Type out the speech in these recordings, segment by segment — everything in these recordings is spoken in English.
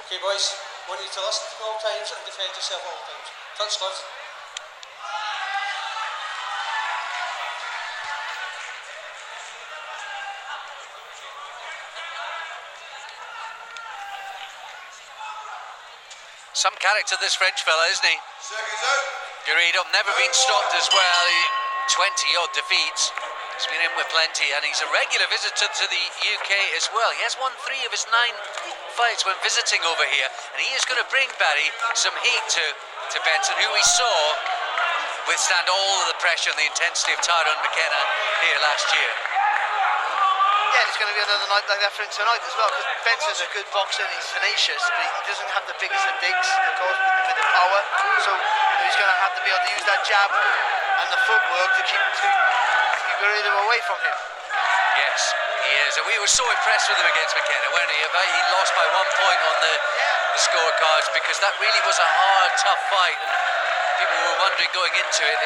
Okay, boys, I want you to listen to me all times and defend yourself all times. Touch left. Some character, this French fella, isn't he? Seconds out. Garrido, never been stopped as well. 20-odd defeats. He's been in with plenty, and he's a regular visitor to the UK as well. He has won 3 of his 9 fights when visiting over here, and he is going to bring Barry some heat to Benson, who we saw withstand all of the pressure and the intensity of Tyrone McKenna here last year. Yeah, there's going to be another night like that for him tonight as well, because Benson's a good boxer and he's tenacious, but he doesn't have the biggest of digs, of course, with the power. So he's going to have to be able to use that jab and the footwork to keep Garrido away from him. Yes, he is, and we were so impressed with him against McKenna, weren't we? He lost by 1 point on the scorecards, because that really was a hard, tough fight, and people were wondering going into it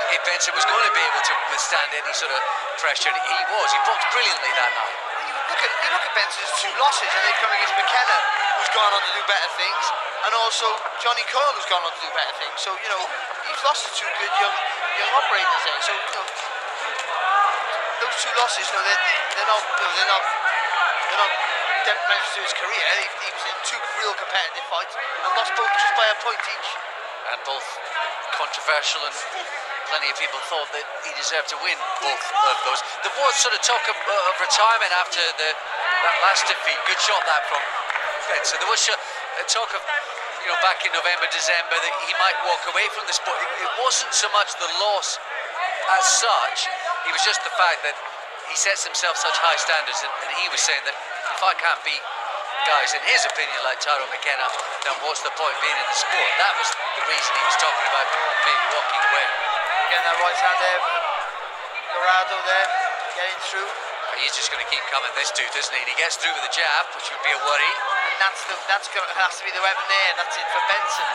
if Benson was going to be able to withstand any sort of pressure. He was. He boxed brilliantly that night. You look at Benson's 2 losses, and they've come against McKenna, who's gone on to do better things, and also Johnny Coyle, who's gone on to do better things. So, you know, he's lost to 2 good young operators there. So, you know, those 2 losses, you know, they're not detrimental to his career. He was in 2 real competitive fights and lost both just by a point each. And both controversial, and plenty of people thought that he deserved to win both of those. There was sort of talk of retirement after that last defeat. Good shot that from Benson. There was talk of, you know, back in November, December, that he might walk away from the sport. It wasn't so much the loss as such, it was just the fact that he sets himself such high standards, and he was saying that if I can't beat guys, in his opinion, like Tyrone McKenna, then what's the point being in the sport? That was the reason he was talking about maybe walking away. Getting that right hand there, Garrido there, getting through. He's just going to keep coming, this dude, isn't he? And he gets through with a jab, which would be a worry. And has to be the weapon there. That's it for Benson.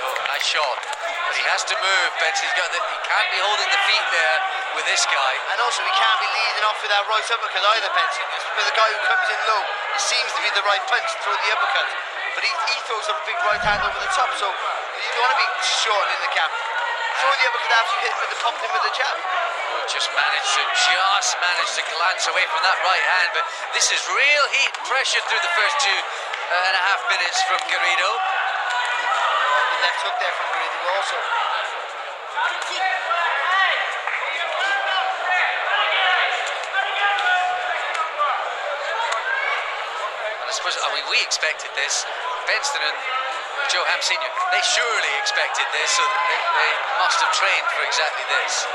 Oh, nice shot. But he has to move, Benson. He can't be holding the feet there with this guy. And also, he can't be leading off with that right uppercut either, Benson. It's with a guy who comes in low, it seems to be the right punch to throw the uppercut. But he throws a big right hand over the top, so you don't want to be short in the gap. Throw the uppercut after you hit him with the pump, him with the jab. Just managed to glance away from that right hand, but this is real heat, pressure through the first 2.5 minutes from Garrido. The left hook there from Garrido also. And I suppose, we expected this. Benson and Joe Ham Sr., they surely expected this, so they must have trained for exactly this.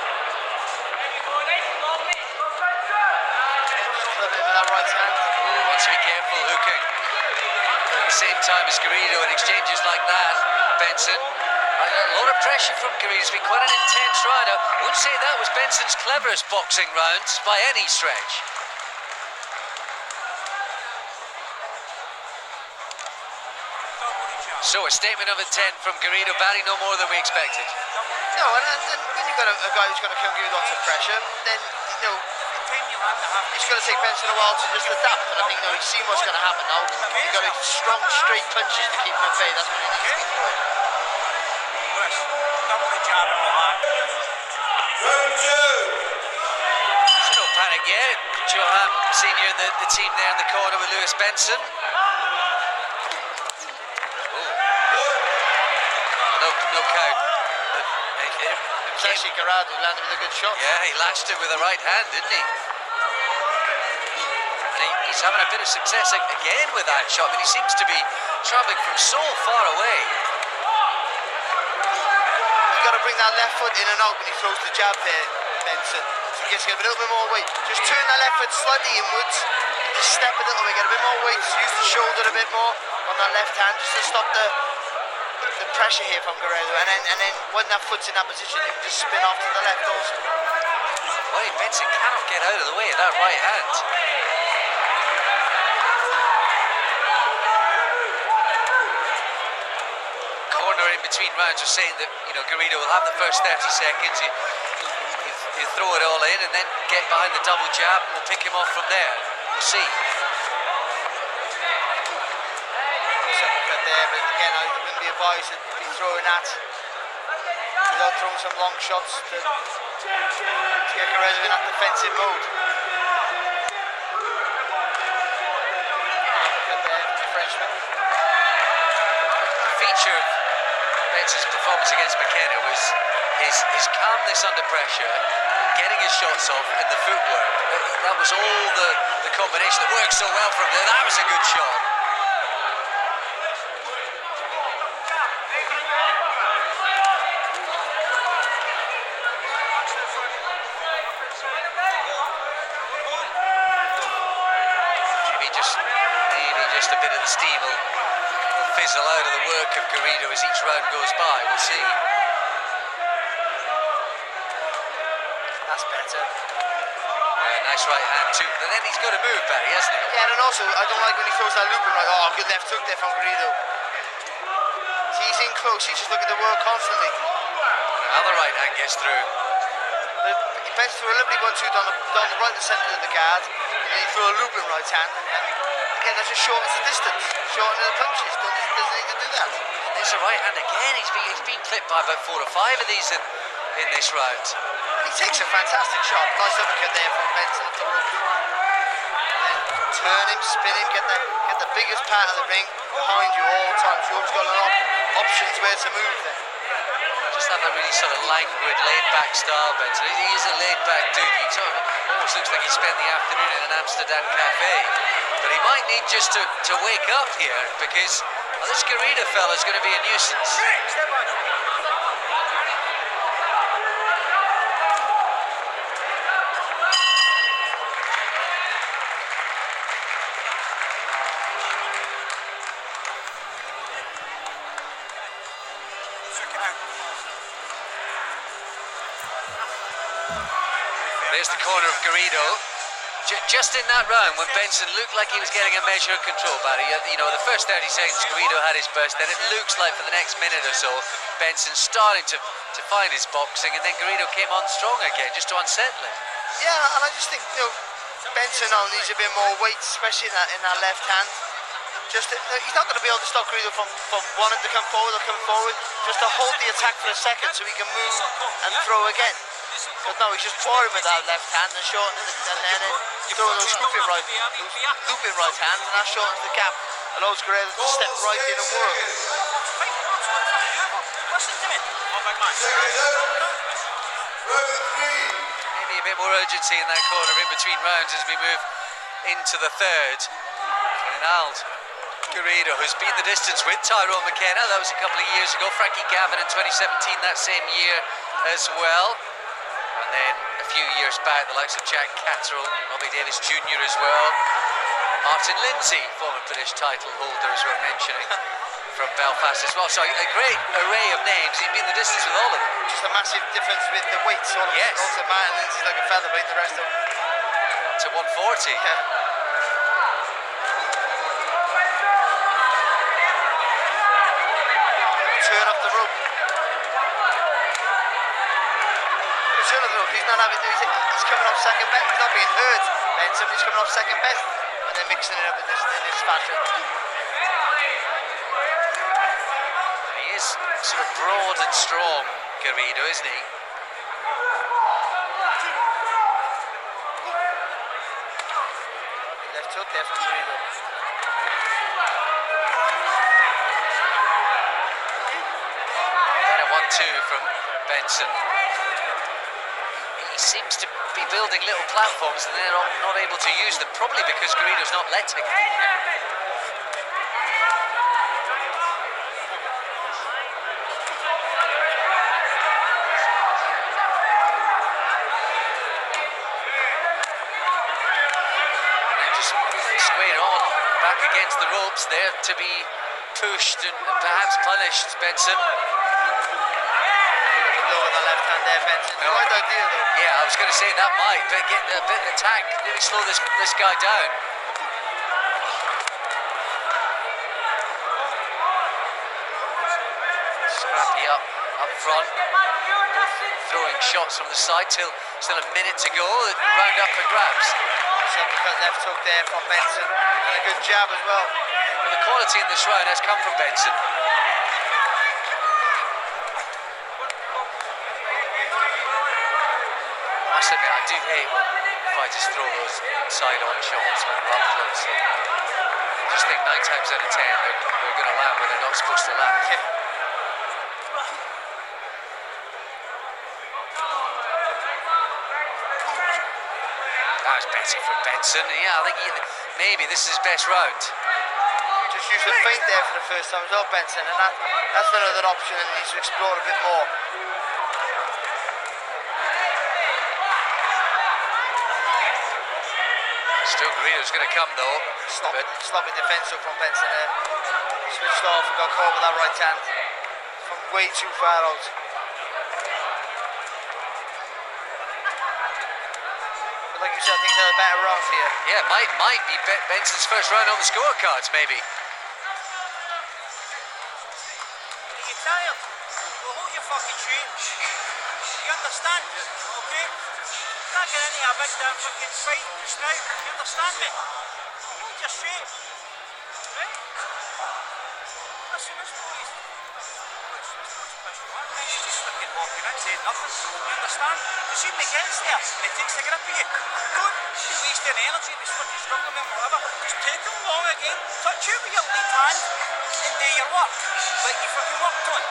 Wants to be careful, hooking at the same time as Garrido, and exchanges like that. Benson, a lot of pressure from Garrido. It's been quite an intense round. I wouldn't say that was Benson's cleverest boxing rounds by any stretch. So a statement of intent from Garrido. Barry, no more than we expected. No, and when you've got a guy who's going to come give you lots of pressure, then, you know, it's going to take Benson a while to just adapt, and I think, you know, he's seen what's going to happen now. You've got strong, straight punches to keep him at bay. That's what he needs to be throwing. So no panic yet. Joe Ham Sr. and the team there in the corner with Lewis Benson. No count. It was actually Garrido who landed with a good shot. Yeah, he latched it with a right hand, didn't he? And he's having a bit of success again with that shot, but he seems to be travelling from so far away. You've got to bring that left foot in and out when he throws the jab there, Benson. So he gets to get a little bit more weight. Just turn that left foot slightly inwards, and just step a little bit, get a bit more weight, use the shoulder a bit more on that left hand, just to stop the pressure here from Garrido, and then when that foot's in that position, you can just spin off to the left also. Well, Benson cannot get out of the way of that right hand. Corner in between rounds was saying that, you know, Garrido will have the first 30 seconds, you throw it all in, and then get behind the double jab, and we'll pick him off from there. We'll see. boys to be throwing at without throwing some long shots to get Garrido in that defensive mode. The Frenchman. The feature of Benson's performance against McKenna was his calmness under pressure, getting his shots off, and the footwork. That was all the combination that worked so well for him. That was a good shot. Maybe just a bit of the steam will fizzle out of the work of Garrido as each round goes by. We'll see. That's better. Nice right hand too. But then he's got to move, Barry, hasn't he? Yeah, and also I don't like when he throws that looping right. Oh, good left hook there from Garrido. See, he's in close. He's just looking at the world constantly. Another right hand gets through. He bends through a lovely 1-2 down the right and centre of the guard, and then he threw a looping right hand. And again, that just shortens the distance, shortens the punches. Doesn't need to do that. And there's a right hand again. He's been clipped by about 4 or 5 of these in this round. He takes a fantastic shot. Nice uppercut there from Benson at the rope. And then turn him, spin him, get the biggest part of the ring behind you all the time. So you've always got options where to move there. Just have that really sort of languid, laid-back style, Benson. He is a laid-back dude. He sort of almost looks like he spent the afternoon in an Amsterdam cafe. But he might need just to wake up here, because this Garrido fella's going to be a nuisance. There's the corner of Garrido. Just in that round, when Benson looked like he was getting a measure of control, Barry, you know, the first 30 seconds Garrido had his burst, then it looks like for the next minute or so, Benson starting to find his boxing, and then Garrido came on strong again, just to unsettle him. Yeah, and I just think, you know, Benson now needs a bit more weight, especially in that left hand. He's not going to be able to stop Garrido from wanting to come forward or coming forward, just to hold the attack for a second so he can move and throw again. But no, he's just pouring with that left hand and shortening it, and then throwing those looping right hands, and that shortens the gap, allows Garrido to step right in and work. Maybe a bit more urgency in that corner in between rounds as we move into the third. Ronald Garrido, who's been the distance with Tyrone McKenna. That was a couple of years ago. Frankie Gavin in 2017, that same year as well. And then a few years back, the likes of Jack Catterall, Robbie Davis Jr. as well. Martin Lindsay, former British title holder, as we're mentioning, from Belfast as well. So a great array of names. He's been the distance with all of them. Just a massive difference with the weights. Yes. Also, Martin Lindsay's like a featherweight, the rest of them. To 140. Yeah. Turn off the rope. Turn off the rope. He's coming off second best. He's not being hurt. Benson, he's coming off second best, and then mixing it up in this fashion. He is sort of broad and strong, Garrido, isn't he? Left hook there from Garrido. Then a 1-2 from Benson. He seems to be building little platforms and they're not able to use them, probably because Garrido's not letting him. Square on, back against the ropes, there to be pushed and perhaps punished, Benson. Low on the left hand there, Benson. No. Right idea though. Yeah, I was going to say that might, but get a bit of attack, really slow this guy down. Scrappy up front, throwing shots from the side, still a minute to go, round up for grabs. Left hook there from Benson, and a good jab as well. Well, the quality in this round has come from Benson. must admit, I do hate when fighters throw those side-on shots when they're up close. I just think 9 times out of 10 they're going to land where they're not supposed to land. That was better from Benson. Yeah, I think maybe this is his best round. Just used a feint there for the first time as well, Benson, and that's another option that needs to explore a bit more. Still Garrido's going to come though. Sloppy defence up from Benson there. Switched off and got caught with that right hand from way too far out. But like you said, I think they're a better round here. Yeah, might be Benson's first round on the scorecards, maybe. Are you tired? Well, hold your fucking shit. You understand? Okay? Can't get into a big damn fucking fight just now. You understand me? Hold your shit. Right? Listen, this boy's pissed on. He's just fucking walking in saying nothing. You understand? You see when he gets there and he takes the grip of you. Don't be wasting energy if he's fucking struggling with whatever. Just take him along again. Touch you with your lead hand and do your work. Like you fucking worked on.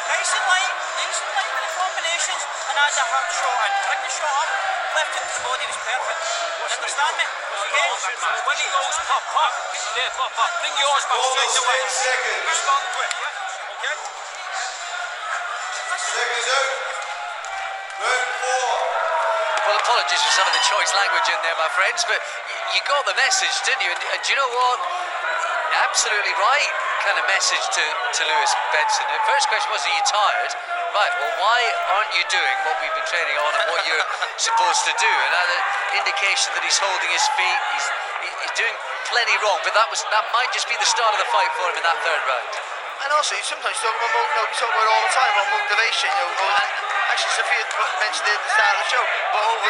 Nice and light with the combinations and add a hard shot in. Bring the shot up, left it to the body was perfect. Understand me? Okay? When he goes pop, yeah, pop. Bring yours back straight away. Respond quick, yeah? Okay? Seconds out. Round 4. Well, apologies for some of the choice language in there, my friends, but you got the message, didn't you? And do you know what? Absolutely right kind of message to Lewis Benson. The first question was, are you tired? Right, well, why aren't you doing what we've been training on and what you're supposed to do? Another indication that he's holding his feet, he's doing plenty wrong, but that might just be the start of the fight for him in that third round. And also, you sometimes talk about, we talk about it all the time about motivation, and actually Sophia mentioned it at the start of the show, but over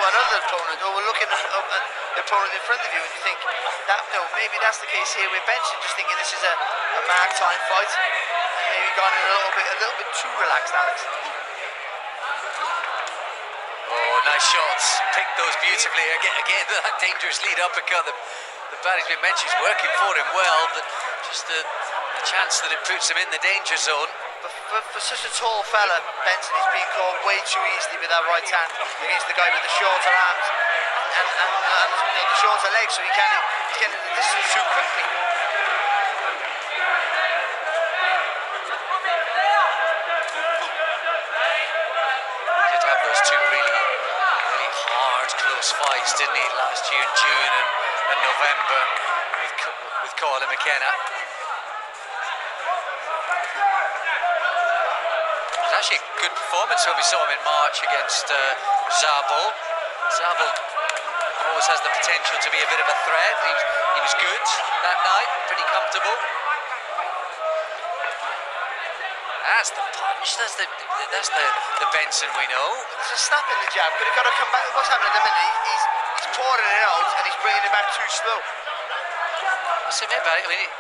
another opponent, or we're looking at the opponent in front of you, and you think that maybe that's the case here with Benson, just thinking this is a mark time fight, and maybe gone in a little bit too relaxed, Alex. Oh, nice shots, picked those beautifully. Again, that dangerous lead uppercut. The body's been mentioned, is working for him well, but just the chance that it puts him in the danger zone. But for such a tall fella, Benson, he's being caught way too easily with that right hand against the guy with the shorter arms and the shorter legs, so he's getting the distance too quickly. He did have those two really hard, close fights, didn't he, last year in June and November with Colin McKenna. Actually a good performance when we saw him in March against Zabel. Zabel always has the potential to be a bit of a threat. He was good that night, pretty comfortable. That's the punch, that's the Benson we know. There's a snap in the jab, could have got to come back. What's happening at the minute? He's pouring it out and he's bringing it back too slow. What's it about? I mean, he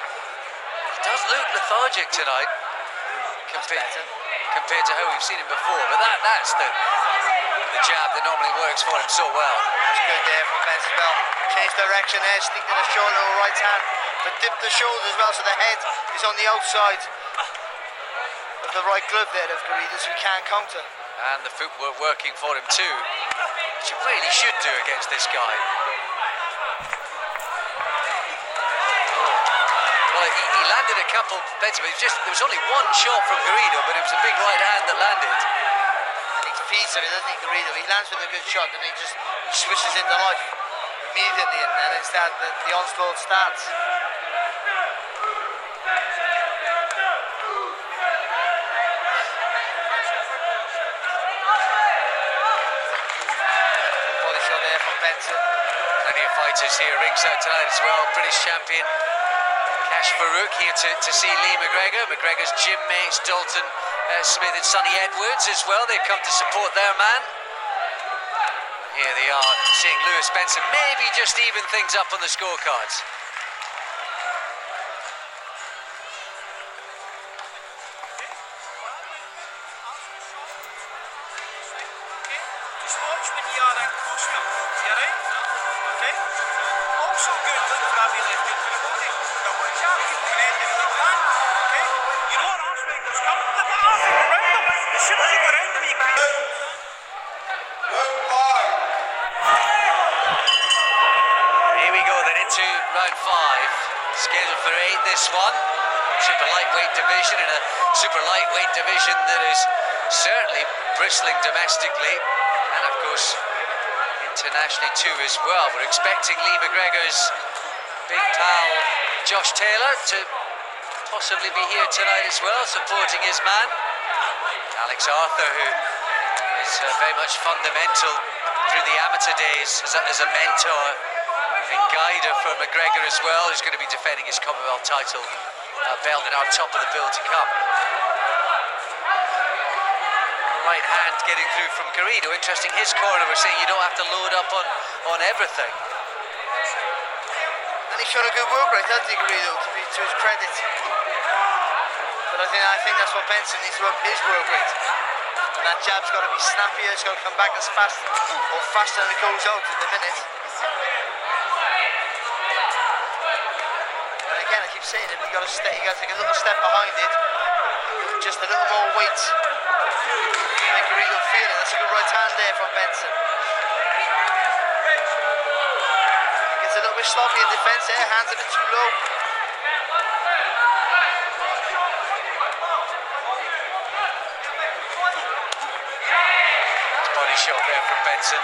does look lethargic tonight compared to how we've seen him before, but that's the jab that normally works for him so well. That's good there from Benson as well. Changed direction there, sneaked in a short little right hand, but dipped the shoulder as well, so the head is on the outside of the right glove there of Garrido, so he can't counter. And the footwork working for him too, which you really should do against this guy. He landed a couple, but there was only one shot from Garrido, but it was a big right hand that landed. And he feeds him, doesn't he, Garrido? He lands with a good shot and he switches into life immediately, and instead the onslaught starts. Body shot there from Benson. Plenty of fighters here ringside tonight as well. British champion Cash Farouk here to see Lee McGregor. McGregor's gym mates Dalton Smith and Sonny Edwards as well. They've come to support their man. Here they are, seeing Lewis Benson maybe just even things up on the scorecards. Just round 5. Scheduled for 8 this one. Super lightweight division, in a super lightweight division that is certainly bristling domestically and of course internationally too as well. We're expecting Lee McGregor's big pal Josh Taylor to possibly be here tonight as well, supporting his man Alex Arthur, who is very much fundamental through the amateur days as a mentor and guider for McGregor as well, who's going to be defending his Commonwealth title belt in our top of the bill to come. Right hand getting through from Garrido. Interesting, his corner, we're saying you don't have to load up on everything. And he's shown a good work rate, hasn't he, Garrido, to his credit. But I think that's what Benson needs to up his work rate. And that jab's got to be snappier, it's got to come back as fast or faster than it goes out at the minute. And again, I keep saying it, you got to take a little step behind it, just a little more weight. Make Garrido feel it. That's a good right hand there from Benson. He gets a little bit sloppy in defence there, hands a bit too low. Body shot there from Benson.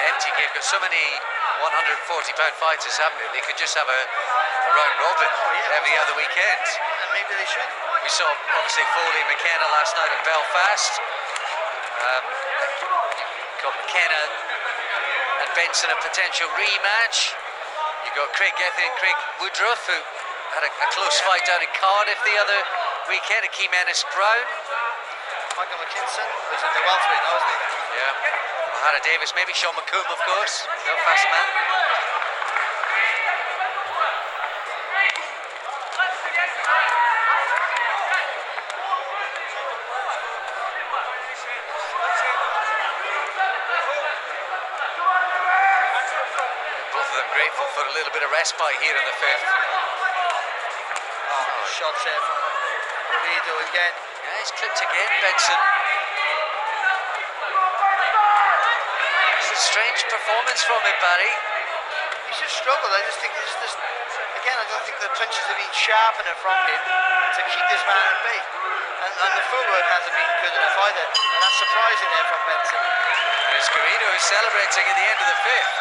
MTK got so many 140-pound fighters, haven't they? They could just have a round robin every other weekend. And maybe they should. We saw obviously Foley and McKenna last night in Belfast. Got McKenna and Benson a potential rematch. You got Craig Gethin and Craig Woodruff, who had a close fight down in Cardiff the other weekend. Akeem Ennis-Brown. Michael McKinson was in the welterweight now, wasn't he? Yeah. Hannah Davis, maybe Sean McComb, of course, Belfast man. Both of them grateful for a little bit of respite here in the 5th. Oh, shots there from Garrido again. Yeah, he's clipped again, Benson. Strange performance from him, Barry. He's just struggled. I just think again, I don't think the punches have been sharp enough from him to keep this man at bay. And the footwork hasn't been good enough either. And that's surprising there from Benson. There's Garrido who's celebrating at the end of the 5th.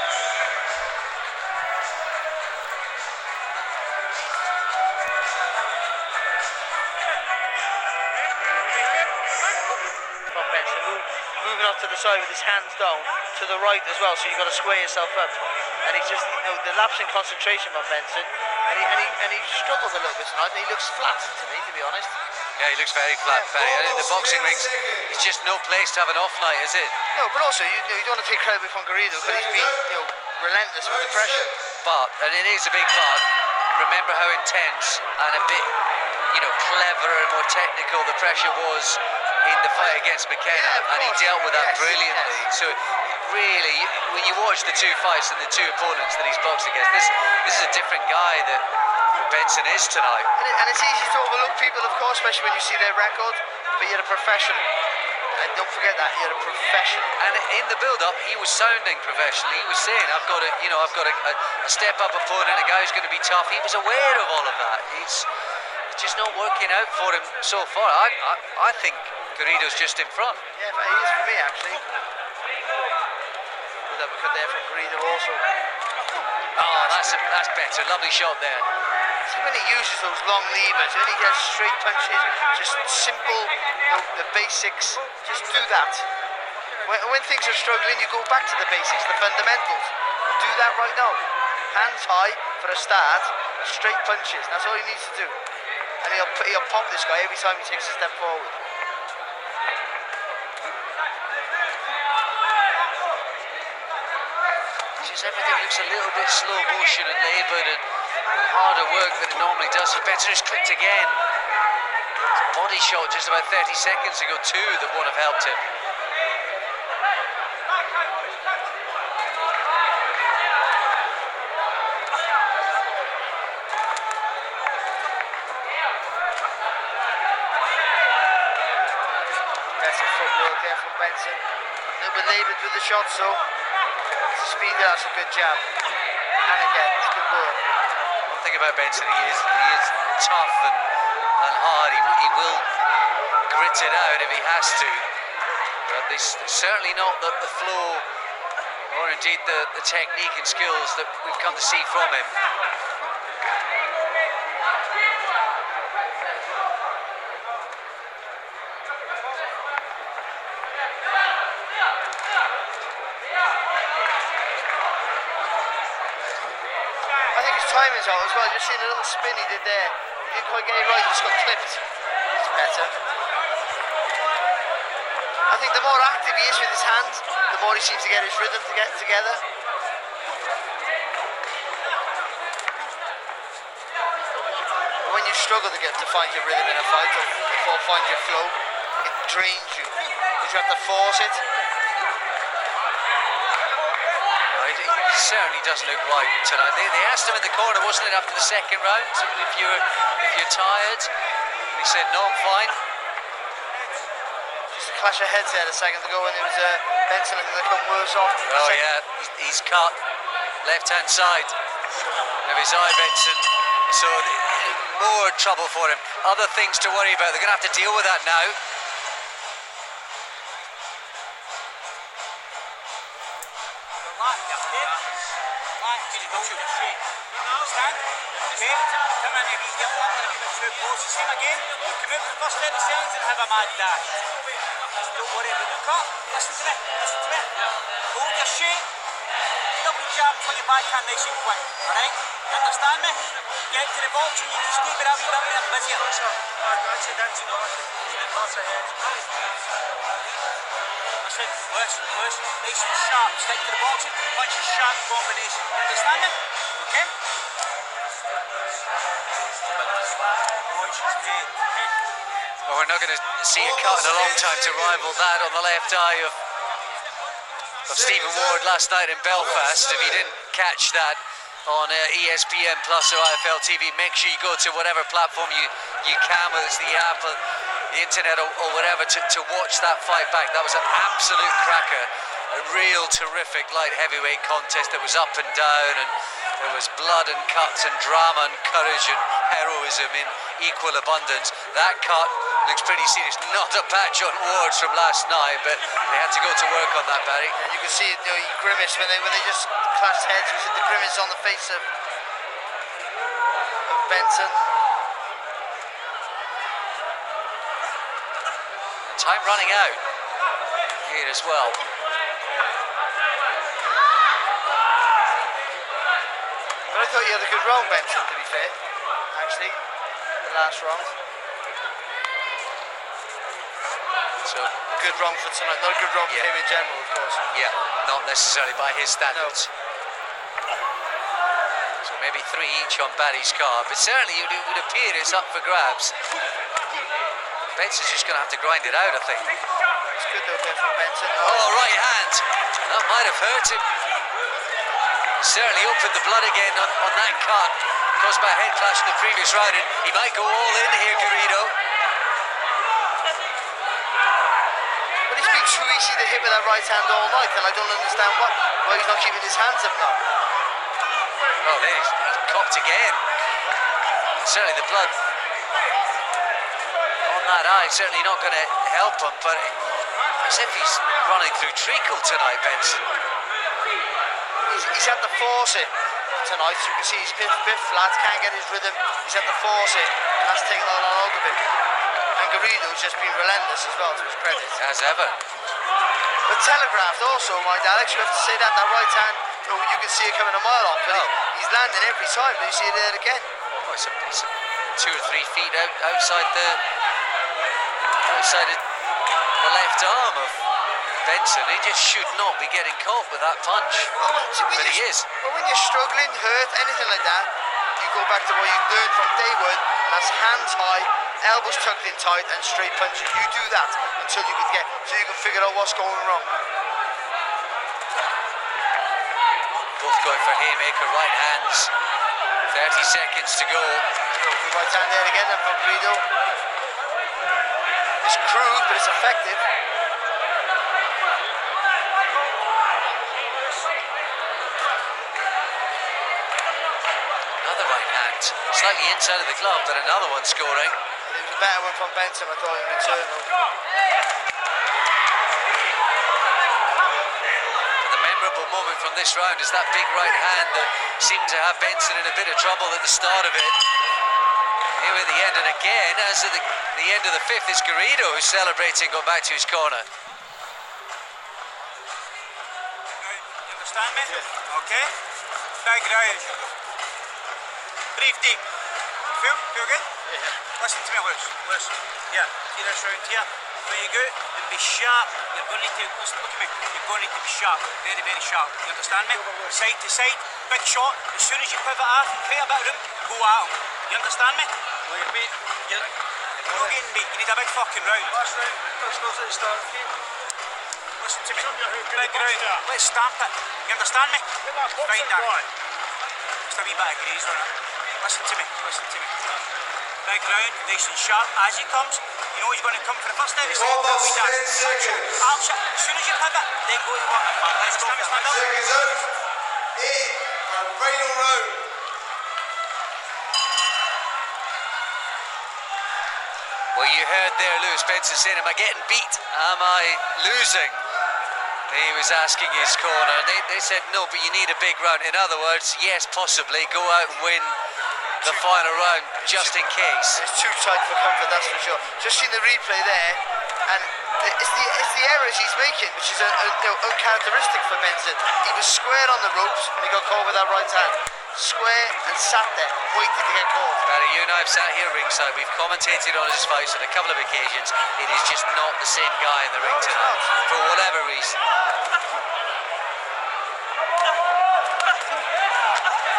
From Benson, moving off to the side with his hands down, to the right as well, so you've got to square yourself up. And he's just, the lapse in concentration from Benson, and he struggled a little bit tonight. He looks flat to me, to be honest. Yeah, he looks very flat, Barry. I think the boxing rings, it's just no place to have an off night, is it? No, but also, you don't want to take credit from Garrido, because he's been, relentless with the pressure. But, and it is a big part, remember how intense and a bit, cleverer and more technical the pressure was in the fight against McKenna, and he dealt with that brilliantly. So really, when you watch the two fights and the two opponents that he's boxed against, this is a different guy that Benson is tonight. And it's easy to overlook people, of course, especially when you see their record, but you're a professional. And don't forget that, you're a professional. And in the build-up, he was sounding professional. He was saying, I've got a step-up opponent, a guy who's going to be tough. He was aware of all of that. It's just not working out for him so far. I think Garrido's just in front. Yeah, but he is for me, actually. Good uppercut there from Garrido also. Oh, that's better. Lovely shot there. See, when he uses those long levers, when he has straight punches, just simple, the basics, just do that. When things are struggling, you go back to the basics, the fundamentals. We'll do that right now. Hands high for a start, straight punches. That's all he needs to do. And he'll pop this guy every time he takes a step forward. Just everything looks a little bit slow motion and laboured and harder work than it normally does. So Benson has clicked again. It's a body shot just about 30 seconds ago too that won't have helped him. that's a footwork there from Benson. A little bit laboured with the shots, so speed, that's a good jab. And again, it's good work. One thing about Benson, he is tough and hard. He will grit it out if he has to. But there's certainly not the flow or indeed the technique and skills that we've come to see from him. I think his timing's out as well. Just seeing a little spin he did there. He didn't quite get it right, he just got clipped. It's better. I think the more active he is with his hands, the more he seems to get his rhythm to get together. But when you struggle to find your rhythm in a fight or find your flow, it drains you. Because you have to force it. He certainly doesn't look right tonight. They asked him in the corner, wasn't it, after the second round, if you're tired? And he said, no, I'm fine. Just a clash of heads there a second ago when it was Benson looking to come worse off. Oh yeah, he's cut left-hand side of his eye, Benson. So more trouble for him. Other things to worry about. They're going to have to deal with that now. Understand? Okay? Come in and get one and give it two posts. Same again. Come out for the first 30 seconds and have a mad dash. Don't worry about the cut. Listen to me. Listen to me. Hold your shape. Double jab for your backhand nice and quick. Alright? You understand me? Get to the vault and you just leave it a wee bit and busy. Listen, Lewis, nice and sharp. Stick to the boxing. Punch a sharp combination. You understand me? Okay? Well, we're not going to see a cut in a long time to rival that on the left eye of Stephen Ward last night in Belfast. If you didn't catch that on ESPN Plus or IFL TV, make sure you go to whatever platform you can, whether it's the app or the internet or whatever, to watch that fight back. That was an absolute cracker. A real terrific light heavyweight contest that was up and down, and there was blood and cuts and drama and courage and heroism in equal abundance. That cut looks pretty serious. Not a patch on Ward's from last night, but they had to go to work on that, Barry. And you can see it, he grimaced when they just clashed heads. You see the grimace on the face of Benson. Time running out here as well. But I thought you had a good round, Benson, to be fair, actually, the last round. So a good round for tonight, not a good round for him in general, of course. Yeah, not necessarily by his standards. No. So maybe 3 each on Barry's card, but certainly it would appear it's up for grabs. Benson's just going to have to grind it out, I think. It's good though there from Benson. Oh, right hand. That might have hurt him. He certainly opened the blood again on that cut caused by a head clash in the previous round, and he might go all in here, Garrido. But he's been too easy to hit with that right hand all night, and I don't understand why he's not keeping his hands up now. Oh, there he's copped again. And certainly the blood on that eye certainly not going to help him, but as if he's running through treacle tonight, Benson. He's had to force it tonight, so you can see he's a bit flat, can't get his rhythm. He's had to force it, and that's taken a lot out of him. And Garrido's just been relentless as well, to his credit. As ever. But telegraphed also, mind Alex, you have to say that right hand, you can see it coming a mile off. He's landing every time, but you see it there again. Oh, it's 2 or 3 feet outside the left arm of Benson. He just should not be getting caught with that punch, but he is. Well, when you're struggling, hurt, anything like that, you go back to what you learned from day one, and that's hands high, elbows tucked in tight, and straight punches. You do that until you can figure out what's going wrong. Both going for haymaker right hands. 30 seconds to go. The right hand there again from Garrido. It's crude, but it's effective. Another right hand, slightly inside of the glove, but another one scoring. It was a better one from Benson, I thought, in return. But the memorable moment from this round is that big right hand that seemed to have Benson in a bit of trouble at the start of it. Here at the end, and again, as at the end of the fifth, it's Garrido who's celebrating, going back to his corner. You understand me? Okay? Big round. Breathe deep. Feel good? Yeah. Listen to me, listen. Yeah, see this round here? When you go and be sharp, you're going to need to, listen, look at me, you're going to need to be sharp, very, very sharp. You understand me? Side to side, big shot, as soon as you pivot off and create a bit of room, go at him. You understand me? Well, you're not getting beat, you need a big fucking round. Last round, listen to me, big round, let's stamp it. You understand me? Right there. Just a wee bit of grease on it. Listen to me. Big round, nice and sharp. As he comes, you know he's going to come for the first time. It's Almost 10 seconds. As soon as you pivot, then go to work. Let's go. Seconds out. 8 and final round. Well, you heard there Lewis Benson saying, am I getting beat? Am I losing? He was asking his corner, and they said, no, but you need a big round. In other words, yes, possibly, go out and win the final round, just in case. It's too tight for comfort, that's for sure. Just seen the replay there, and it's the errors he's making, which is uncharacteristic for Benson. He was square on the ropes, and he got caught with that right hand. Square and sat there, waiting to get caught. Barry, you and I have sat here ringside. We've commentated on his fights on a couple of occasions. It is just not the same guy in the ring tonight, for whatever reason.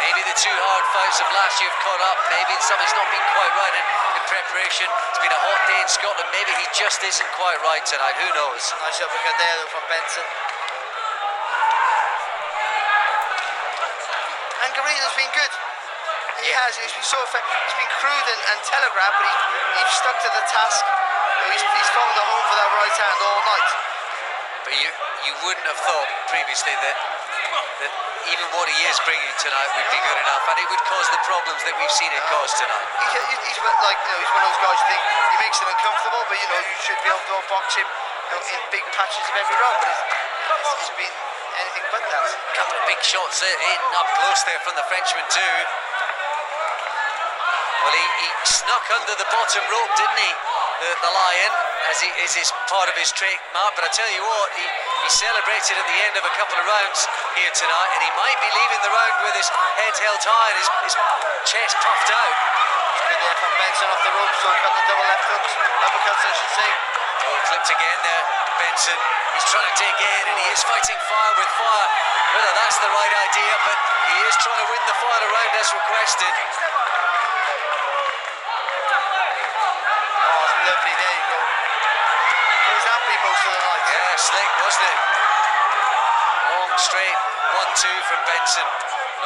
Maybe the two hard fights of last year have caught up. Maybe something's not been quite right in preparation. It's been a hot day in Scotland. Maybe he just isn't quite right tonight. Who knows? Nice uppercut there though from Benson. And Garrido's been good. He has. He's been so effective. He's been crude and telegraphed, but he's stuck to the task. He's found a home for that right hand all night. But you wouldn't have thought previously that even what he is bringing tonight would be good enough, and it would cause the problems that we've seen it cause tonight. He's like, he's one of those guys who think he makes it uncomfortable, but you should be able to box him in big patches of every round. But it's been anything but that. A couple of big shots in up close there from the Frenchman too. Well, he snuck under the bottom rope, didn't he? The Lion, as is part of his trademark. But I tell you what, he celebrated at the end of a couple of rounds here tonight, and he might be leaving the round with his head held high and his chest puffed out. Good there from Benson off the rope, so cut the double left hooks, uppercuts, I should say. Oh, clipped again there, Benson. He's trying to dig in, and he is fighting fire with fire. Whether that's the right idea, but he is trying to win the final round as requested. Lovely, there you go. He was happy most of the night. Yeah, slick, wasn't it? Long, straight 1-2 from Benson.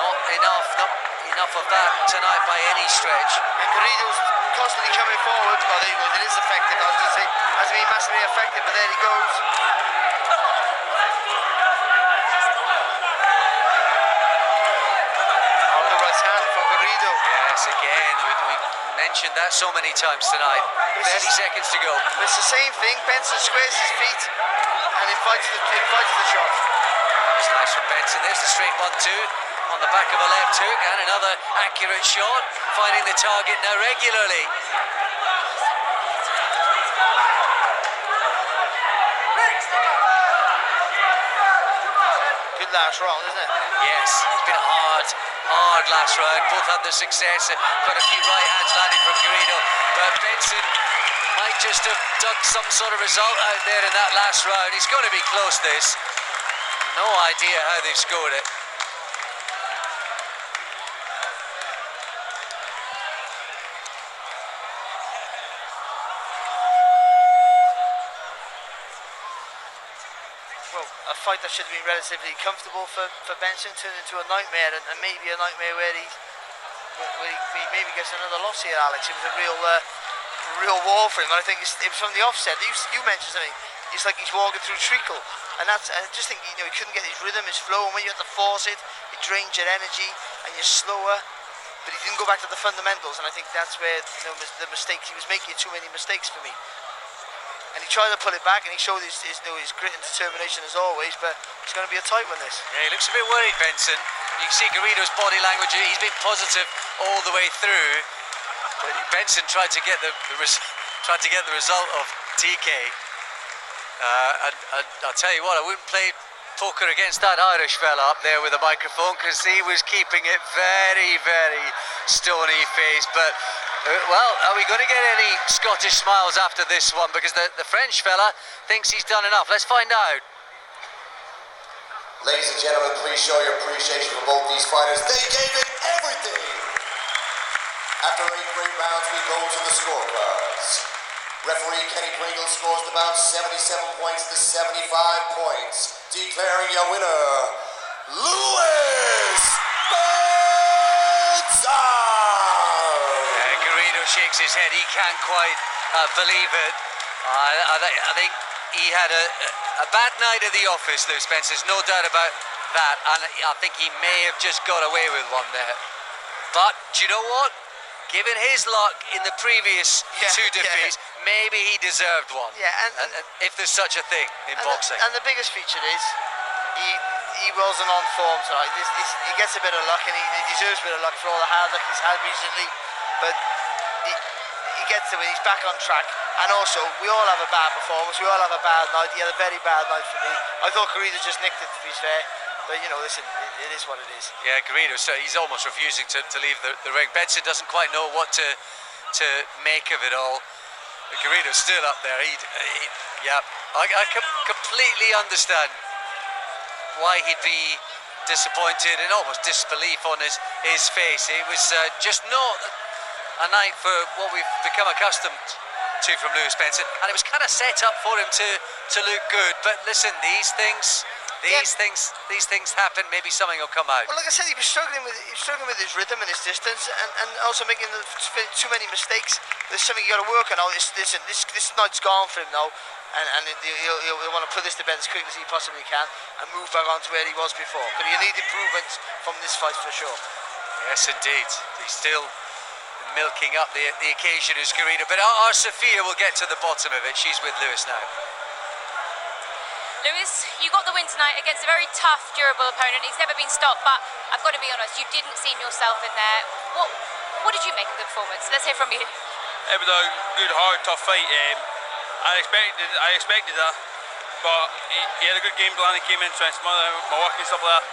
Not enough of that tonight by any stretch. And Garrido's constantly coming forward. Well, there you go, it is effective. I was going to say, hasn't been massively effective, but there he goes. Oh, the right hand from Garrido. Yes, again, we mentioned that so many times tonight. 30 seconds to go. It's the same thing. Benson squares his feet and invites the shot. It's nice from Benson. There's the straight 1-2 on the back of a left hook, and another accurate shot, finding the target now regularly. Good last round, isn't it? Yes, it's been a hard last round. Both had the success, and quite a few right hands landed from Garrido, but Benson might just have dug some sort of result out there in that last round. He's going to be close this. No idea how they've scored it. Well, a fight that should have been relatively comfortable for Benson turned into a nightmare, and maybe a nightmare where he maybe gets another loss here, Alex. It was a real real war for him. And I think it was from the offset. You mentioned something. It's like he's walking through treacle, and I just think he couldn't get his rhythm, his flow, and when you have to force it, it drains your energy, and you're slower. But he didn't go back to the fundamentals, and I think that's where the mistakes he was making too many mistakes for me. And he tried to pull it back, and he showed his grit and determination as always. But it's going to be a tight one, this. Yeah, he looks a bit worried, Benson. You can see Garrido's body language. He's been positive all the way through. But Benson tried to get the result of TK. And I'll tell you what, I wouldn't play poker against that Irish fella up there with a microphone, because he was keeping it very, very stony faced. But well, are we going to get any Scottish smiles after this one? Because the French fella thinks he's done enough. Let's find out. Ladies and gentlemen, please show your appreciation for both these fighters. They gave it everything. After 8 great rounds, we go to the scorecards. Referee Kenny Pringle scores the bout 77 points to 75 points, declaring your winner, Louis Benson! Garrido shakes his head. He can't quite believe it. I think he had a bad night at the office, Louis Benson. There's no doubt about that. And I think he may have just got away with one there. But do you know what? Given his luck in the previous 2 defeats, maybe he deserved one. Yeah, and if there's such a thing in boxing. And the biggest feature is he wasn't on form tonight. He gets a bit of luck, and he deserves a bit of luck for all the hard luck he's had recently. But he gets to it. He's back on track. And also, we all have a bad performance. We all have a bad night. He had a very bad night for me. I thought Garrido just nicked it, to be fair. But, listen, it is what it is. Yeah, Garrido, so he's almost refusing to leave the ring. Benson doesn't quite know what to make of it all. But Garrido's still up there. I completely understand why he'd be disappointed and almost disbelief on his face. It was just not a night for what we've become accustomed to from Louis Benson. And it was kind of set up for him to look good. But listen, these things happen. Maybe something will come out. Well, like I said, he was struggling with his rhythm and his distance, and also making too many mistakes. There's something you got to work on. Listen, this night's gone for him now, and he'll want to put this to bed as quickly as he possibly can and move back on to where he was before. But he'll need improvements from this fight for sure. Yes, indeed. He's still milking up the occasion as Garrido, but our Sophia will get to the bottom of it. She's with Louis now. Louis, you got the win tonight against a very tough, durable opponent. He's never been stopped, but I've got to be honest, you didn't seem yourself in there. What did you make of the performance? Let's hear from you. It was a good, hard, tough fight. I expected that, but he had a good game plan. He came in trying to smother my work and stuff like that.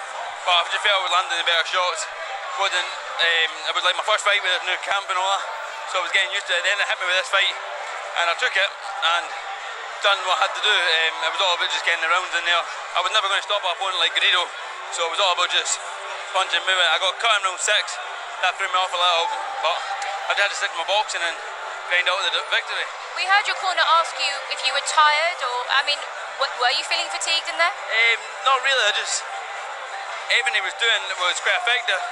But I just felt I was landing the better shots. It was like my first fight with a new camp and all that, so I was getting used to it. Then it hit me with this fight, and I took it and done what I had to do. It was all about just getting the rounds in there. I was never going to stop my opponent like Garrido, so it was all about just punching, moving. I got cut in round 6. That threw me off a little, but I just had to stick to my boxing and grind out the victory. We heard your corner ask you if you were tired, or were you feeling fatigued in there? Not really. Everything he was doing was quite effective,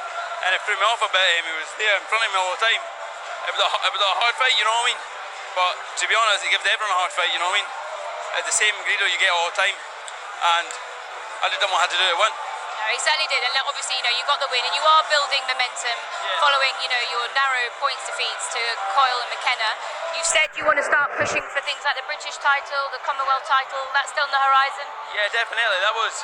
and it threw me off a bit. He was there in front of me all the time. It was a hard fight, you know what I mean? But to be honest, it gives everyone a hard fight, you know what I mean? It's the same Garrido you get all the time, and I just done what I had to do to win. No, he certainly did, and obviously, you got the win, and you are building momentum following, your narrow points defeats to Coyle and McKenna. You've said you want to start pushing for things like the British title, the Commonwealth title. That's still on the horizon? Yeah, definitely. That was